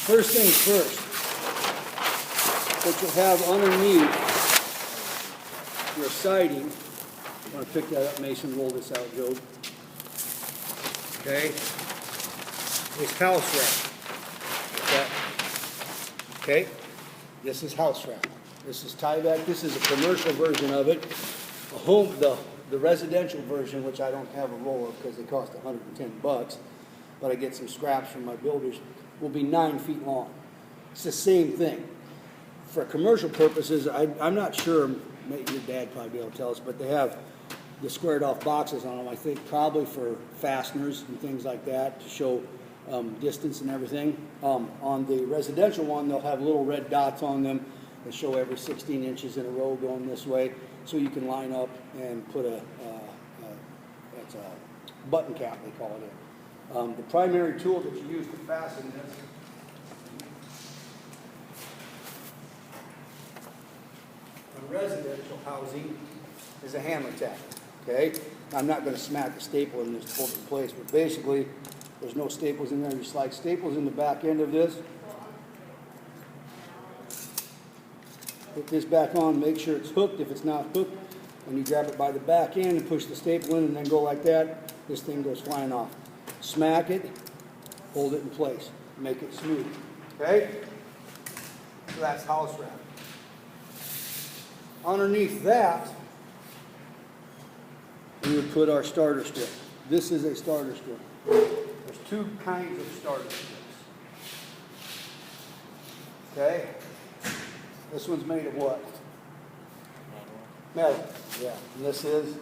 First things first, what you'll have underneath your siding, I'm going to pick that up, Mason, roll this out, Joe. Okay, is house wrap. Okay, this is house wrap. This is Tyvek. This is a commercial version of it. The residential version, which I don't have a roll of because they cost $110, but I get some scraps from my builders, will be 9 feet long. It's the same thing. For commercial purposes, I'm not sure, maybe your dad probably be able to tell us, but they have the squared off boxes on them, I think probably for fasteners and things like that to show distance and everything. On the residential one, they'll have little red dots on them that show every 16 inches in a row going this way, so you can line up and put that's a button cap, they call it. The primary tool that you use to fasten this on residential housing is a hammer tack. Okay, I'm not going to smack a staple in this to hold it in place, but basically there's no staples in there. You slide staples in the back end of this. Put this back on, make sure it's hooked. If it's not hooked, and you grab it by the back end and push the staple in and then go like that, this thing goes flying off. Smack it, hold it in place, make it smooth. Okay? So that's house wrap. Underneath that, we would put our starter strip. This is a starter strip. There's two kinds of starter strips. Okay? This one's made of what? Metal. Yeah. And this is?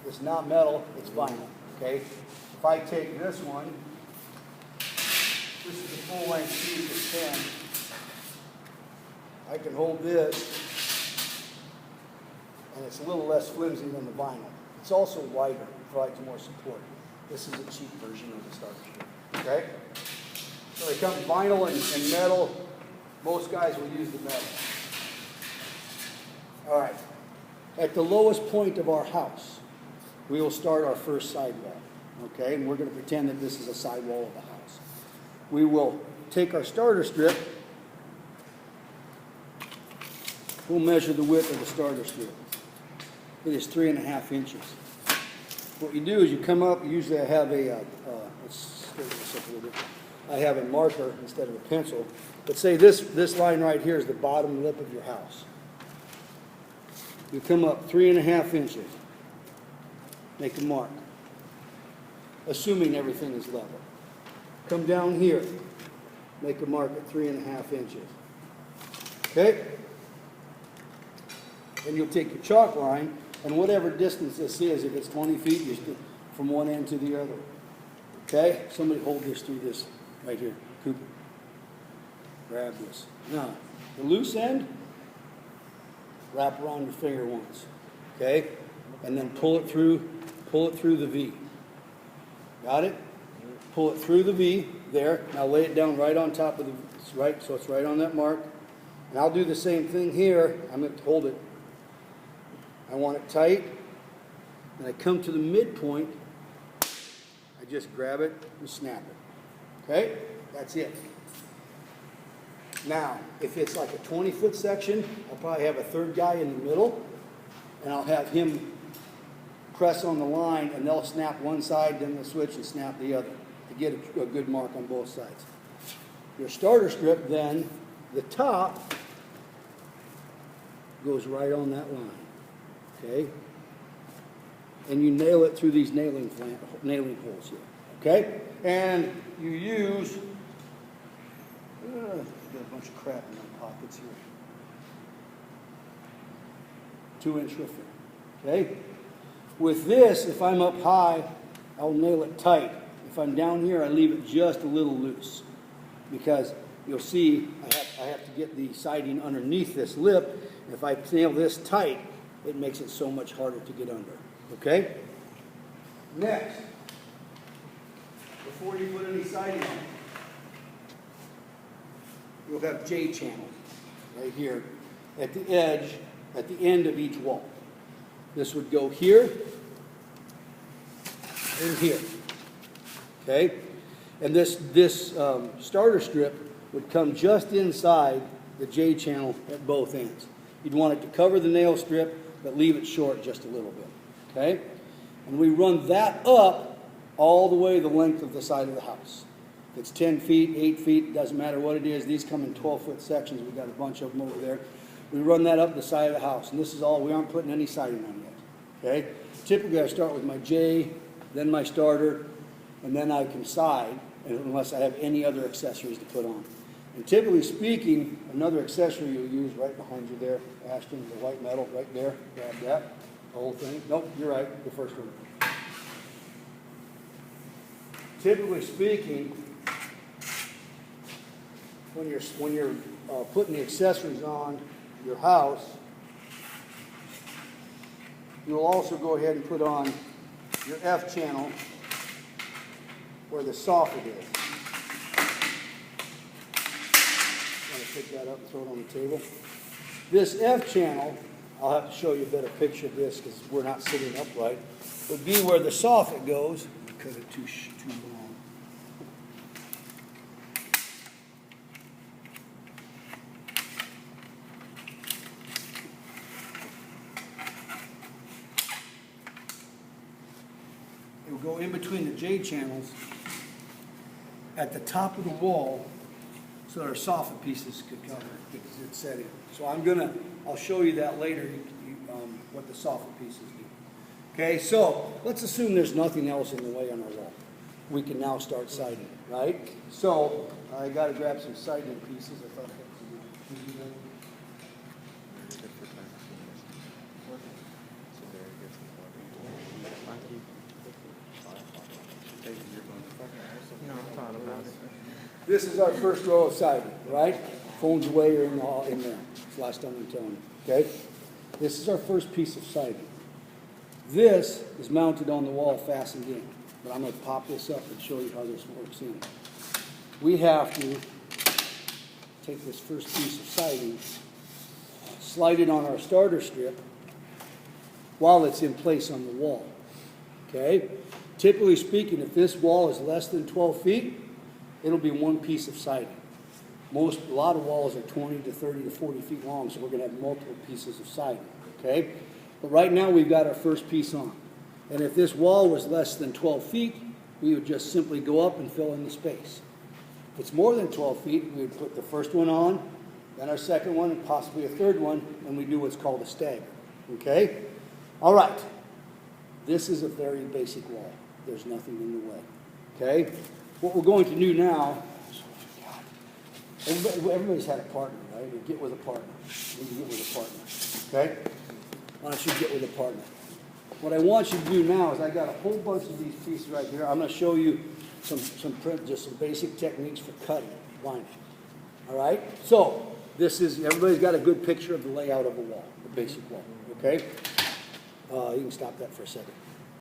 It's not metal, it's vinyl. Okay? If I take this one, this is a full-length piece of 10. I can hold this, and it's a little less flimsy than the vinyl. It's also wider, it provides more support. This is a cheap version of the starter strip. Okay? So they come vinyl and metal. Most guys will use the metal. All right. At the lowest point of our house, we will start our first sidewall. Okay? And we're going to pretend that this is a sidewall of the house. We will take our starter strip. We'll measure the width of the starter strip. It is 3.5 inches. What you do is you come up, usually I have let's state this up a little bit. I have a marker instead of a pencil. But say this line right here is the bottom lip of your house. You come up 3.5 inches. Make a mark. Assuming everything is level. Come down here. Make a mark at 3.5 inches. Okay? And you'll take your chalk line, and whatever distance this is, if it's 20 feet, you stick from one end to the other. Okay? Somebody hold this through this right here. Cooper. Grab this. Now, the loose end, wrap around your finger once. Okay? And then pull it through the V. Got it? Pull it through the V there. Now lay it down right on top of the right, so it's right on that mark. And I'll do the same thing here. I'm going to hold it. I want it tight. And I come to the midpoint. I just grab it and snap it. Okay? That's it. Now, if it's like a 20-foot section, I'll probably have a third guy in the middle, and I'll have him press on the line, and they'll snap one side, then they'll switch and snap the other to get a good mark on both sides. Your starter strip, then, the top goes right on that line. Okay? And you nail it through these nailing holes here. Okay? And you use got a bunch of crap in my pockets here. 2-inch roof. Okay? With this, if I'm up high, I'll nail it tight. If I'm down here, I leave it just a little loose. Because you'll see I have to get the siding underneath this lip. If I nail this tight, it makes it so much harder to get under. Okay? Next, before you put any siding on, you'll have J channel right here at the edge, at the end of each wall. This would go here and here. Okay? And this starter strip would come just inside the J channel at both ends. You'd want it to cover the nail strip, but leave it short just a little bit, okay? And we run that up all the way the length of the side of the house. If it's 10 feet, 8 feet, doesn't matter what it is. These come in 12-foot sections. We've got a bunch of them over there. We run that up the side of the house, and this is all, we aren't putting any siding on yet, okay? Typically I start with my J, then my starter, and then I can side, unless I have any other accessories to put on. And typically speaking, another accessory you'll use right behind you there, Ashton, the white metal right there, grab that, the whole thing. Nope, you're right, the first one. Typically speaking, when you're putting the accessories on your house, you'll also go ahead and put on your F channel where the soffit is. I'm going to pick that up and throw it on the table. This F channel, I'll have to show you a better picture of this because we're not sitting upright, would be where the soffit goes. Cut it too long. It will go in between the J channels at the top of the wall so our soffit pieces could cover it because it's set in. So I'll show you that later, what the soffit pieces do. Okay, so let's assume there's nothing else in the way on our wall. We can now start siding, right? So I got to grab some siding pieces. I thought that was a good. This is our first row of siding, right? Phone's away or in there. It's the last time I'm telling you, okay? This is our first piece of siding. This is mounted on the wall, fastened in. But I'm going to pop this up and show you how this works in. We have to take this first piece of siding, slide it on our starter strip while it's in place on the wall, okay? Typically speaking, if this wall is less than 12 feet, it'll be one piece of siding. A lot of walls are 20 to 30 to 40 feet long, so we're going to have multiple pieces of siding, okay? But right now we've got our first piece on. And if this wall was less than 12 feet, we would just simply go up and fill in the space. If it's more than 12 feet, we would put the first one on, then our second one, and possibly a third one, and we do what's called a stagger, okay? All right. This is a very basic wall. There's nothing in the way, okay? What we're going to do now, everybody's had a partner, right? You get with a partner. You get with a partner, okay? Why don't you get with a partner? What I want you to do now is I got a whole bunch of these pieces right here. I'm going to show you just some basic techniques for cutting, lining. All right? So everybody's got a good picture of the layout of a wall, the basic wall, okay? You can stop that for a second.